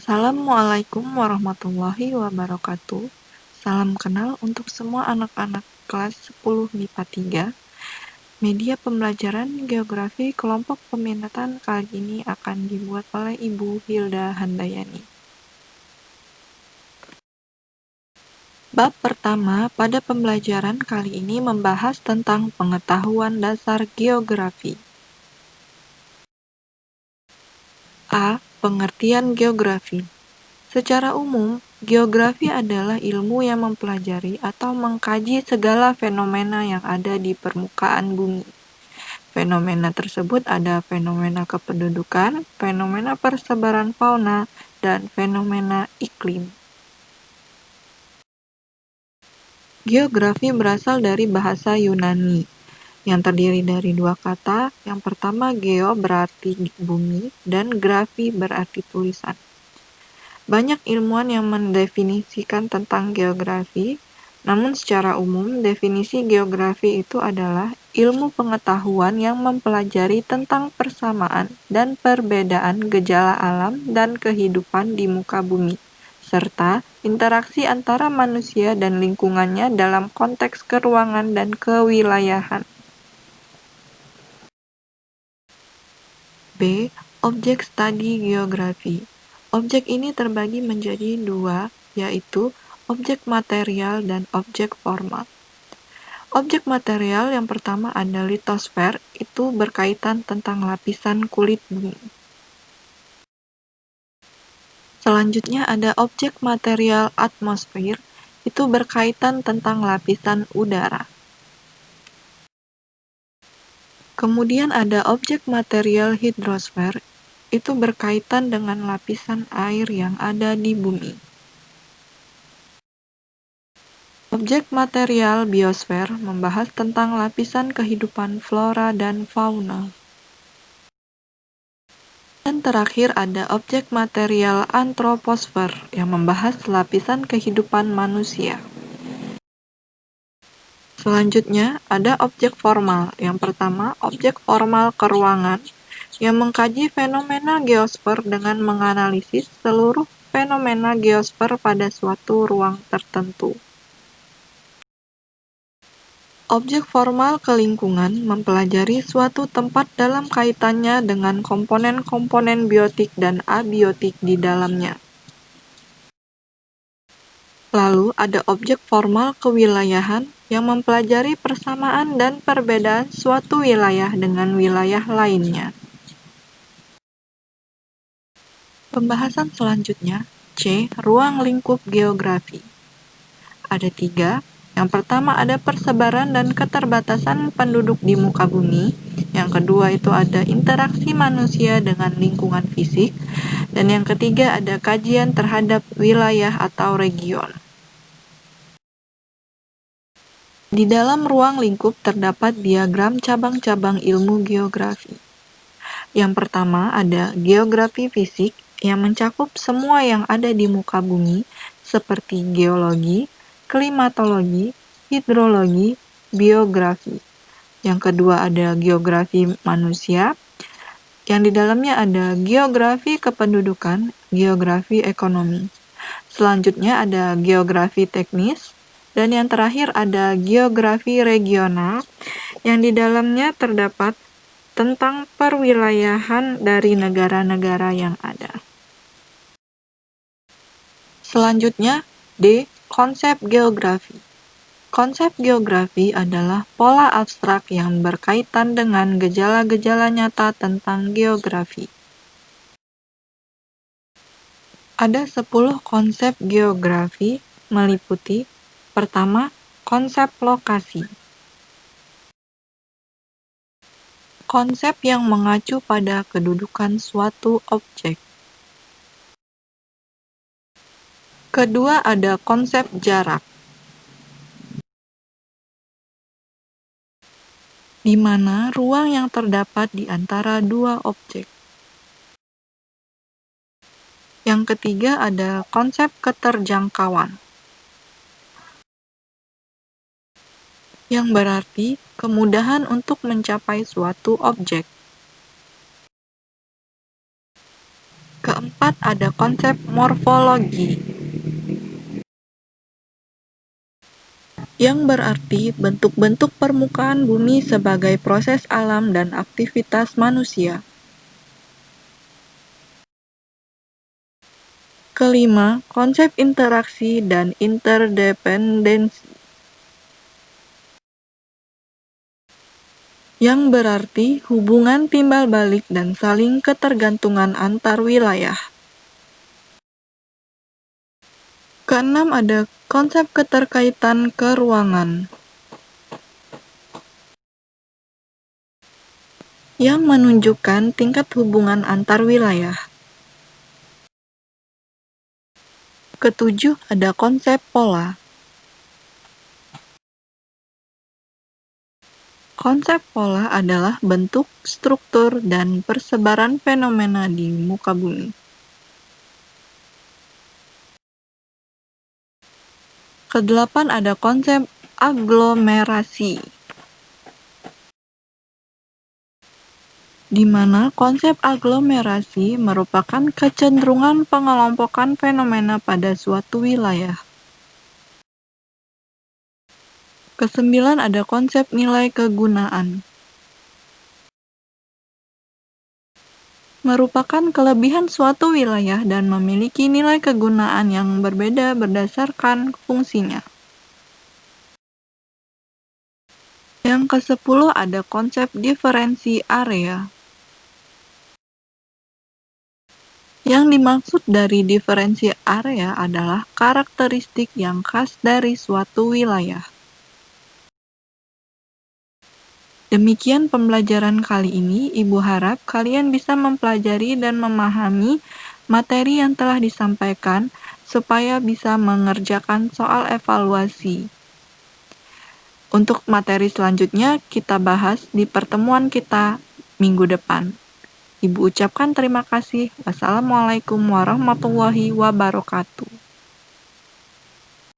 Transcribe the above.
Assalamualaikum warahmatullahi wabarakatuh. Salam kenal untuk semua anak-anak kelas 10 MIPA 3. Media pembelajaran geografi kelompok peminatan kali ini akan dibuat oleh Ibu Hilda Handayani. Bab pertama pada pembelajaran kali ini membahas tentang pengetahuan dasar geografi. A. Pengertian geografi. Secara umum, geografi adalah ilmu yang mempelajari atau mengkaji segala fenomena yang ada di permukaan bumi. Fenomena tersebut ada fenomena kependudukan, fenomena persebaran fauna, dan fenomena iklim. Geografi berasal dari bahasa Yunani, yang terdiri dari dua kata. Yang pertama, geo berarti bumi, dan grafi berarti tulisan. Banyak ilmuwan yang mendefinisikan tentang geografi, namun secara umum definisi geografi itu adalah ilmu pengetahuan yang mempelajari tentang persamaan dan perbedaan gejala alam dan kehidupan di muka bumi, serta interaksi antara manusia dan lingkungannya dalam konteks keruangan dan kewilayahan. B. Objek studi geografi. Objek ini terbagi menjadi dua, yaitu objek material dan objek formal. Objek material yang pertama ada litosfer, itu berkaitan tentang lapisan kulit bumi. Selanjutnya ada objek material atmosfer, itu berkaitan tentang lapisan udara. Kemudian ada objek material hidrosfer, itu berkaitan dengan lapisan air yang ada di bumi. Objek material biosfer membahas tentang lapisan kehidupan flora dan fauna. Dan terakhir ada objek material antroposfer yang membahas lapisan kehidupan manusia. Selanjutnya ada objek formal. Yang pertama, objek formal keruangan yang mengkaji fenomena geosfer dengan menganalisis seluruh fenomena geosfer pada suatu ruang tertentu. Objek formal ke lingkungan mempelajari suatu tempat dalam kaitannya dengan komponen-komponen biotik dan abiotik di dalamnya. Lalu ada objek formal kewilayahan yang mempelajari persamaan dan perbedaan suatu wilayah dengan wilayah lainnya. Pembahasan selanjutnya, C. Ruang lingkup geografi. Ada 3. Yang pertama ada persebaran dan keterbatasan penduduk di muka bumi. Yang kedua itu ada interaksi manusia dengan lingkungan fisik. Dan yang ketiga ada kajian terhadap wilayah atau region. Di dalam ruang lingkup terdapat diagram cabang-cabang ilmu geografi. Yang pertama ada geografi fisik yang mencakup semua yang ada di muka bumi seperti geologi, klimatologi, hidrologi, biografi. Yang kedua ada geografi manusia, yang di dalamnya ada geografi kependudukan, geografi ekonomi. Selanjutnya ada geografi teknis, dan yang terakhir ada geografi regional, yang di dalamnya terdapat tentang perwilayahan dari negara-negara yang ada. Selanjutnya, D. Konsep geografi. Konsep geografi adalah pola abstrak yang berkaitan dengan gejala-gejala nyata tentang geografi. Ada 10 konsep geografi meliputi: pertama, konsep lokasi. Konsep yang mengacu pada kedudukan suatu objek. Kedua ada konsep jarak, di mana ruang yang terdapat di antara dua objek. Yang ketiga ada konsep keterjangkauan, yang berarti kemudahan untuk mencapai suatu objek. Keempat, ada konsep morfologi, yang berarti bentuk-bentuk permukaan bumi sebagai proses alam dan aktivitas manusia. Kelima, konsep interaksi dan interdependensi, yang berarti hubungan timbal balik dan saling ketergantungan antar wilayah. Keenam, ada konsep keterkaitan keruangan, yang menunjukkan tingkat hubungan antar wilayah. Ketujuh, ada konsep pola. Konsep pola adalah bentuk, struktur, dan persebaran fenomena di muka bumi. Kedelapan, ada konsep aglomerasi, di mana konsep aglomerasi merupakan kecenderungan pengelompokan fenomena pada suatu wilayah. Kesembilan, ada konsep nilai kegunaan, merupakan kelebihan suatu wilayah dan memiliki nilai kegunaan yang berbeda berdasarkan fungsinya. Yang ke-10, ada konsep diferensi area. Yang dimaksud dari diferensi area adalah karakteristik yang khas dari suatu wilayah. Demikian pembelajaran kali ini. Ibu harap kalian bisa mempelajari dan memahami materi yang telah disampaikan supaya bisa mengerjakan soal evaluasi. Untuk materi selanjutnya kita bahas di pertemuan kita minggu depan. Ibu ucapkan terima kasih. Wassalamualaikum warahmatullahi wabarakatuh.